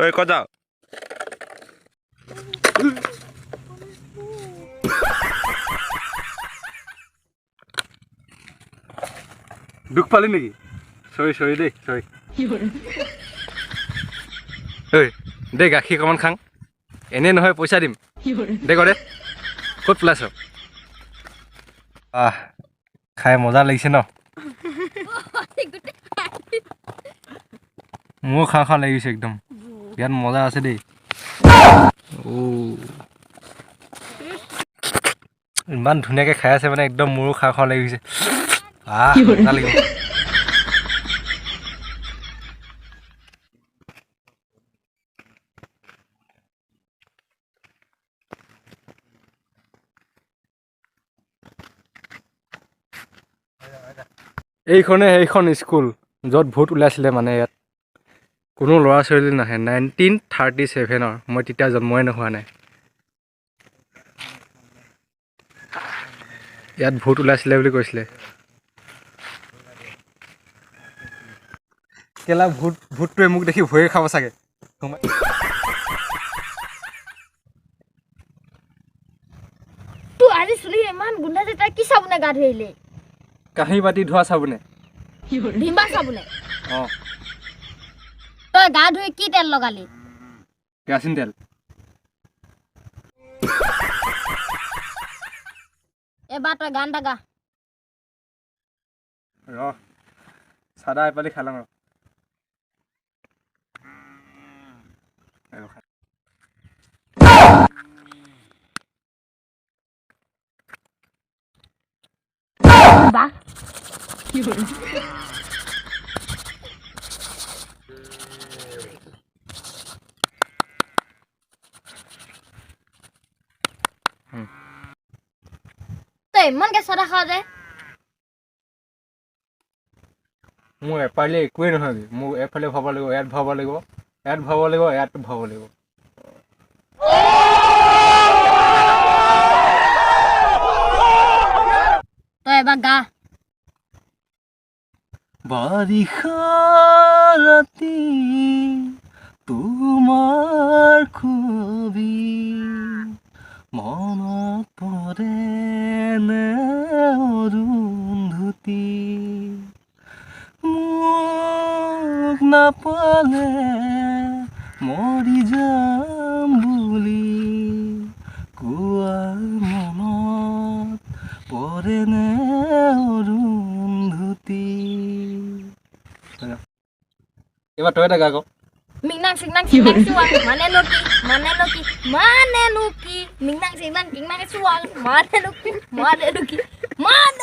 ঐ ক'ত যাৱ দুখ পালি নেকি চৰি দেই চৰি ঐ দে গাখীৰ অকণমান খাং এনেই নহয় পইচা দিম দে দে ক'ত পেলাইছ খাই মজা লাগিছে ন মোৰ খাওঁ লাগিছে একদম ইয়াত মজা আছে দেই ইমান ধুনীয়াকৈ খাই আছে মানে একদম মোৰো খাওঁ লাগিছে মজা লাগিব সেইখন স্কুল য'ত ভোট ওলাইছিলে মানে ইয়াত কোনো ল'ৰা ছোৱালী নাহে 1937 মই তেতিয়া জন্মই নোহোৱা নাই ইয়াত ভোট ওলাইছিলে বুলি কৈছিলে কেলা ভোটটোৱে মোক দেখি ভয়ে খাব চাগে আজি চুলি ইমান গোন্ধাইছে তই কি চাবোনে গা ধুইলি কাঁহী বাতি ধোৱা চাবোনে ভিমবাৰ চাবোনে অঁ তই গা ধুই কি তেল লগালি কেৰাচিন তেল এবাৰ তই গান এটা গা চাদা এপালি খালাম বা তই ইমানকে চাদা খাৱ যে মোৰ এপালি একোৱেই নহয় মোক এফালে ভৰাব লাগিব ইয়াত ভৰাব লাগিব ইয়াত ভৰাব লাগিব ইয়াত ভৰাব লাগিব তই এবাৰ গা বাৰিষা ৰাতি তোমাৰ খুবি মনত পৰে নে অৰুন্ধতী মোক নাপালে মৰি যাম বুলি কোৱা মনত পৰে নে অৰুন্ধতী এবাৰ তই এটা গা কওঁ মিংনাং সিংনাং সিংনাং সুৱাং মানে নকি মিংনাং সিংনাং কিংনাং সুৱাং মানে নকি মানে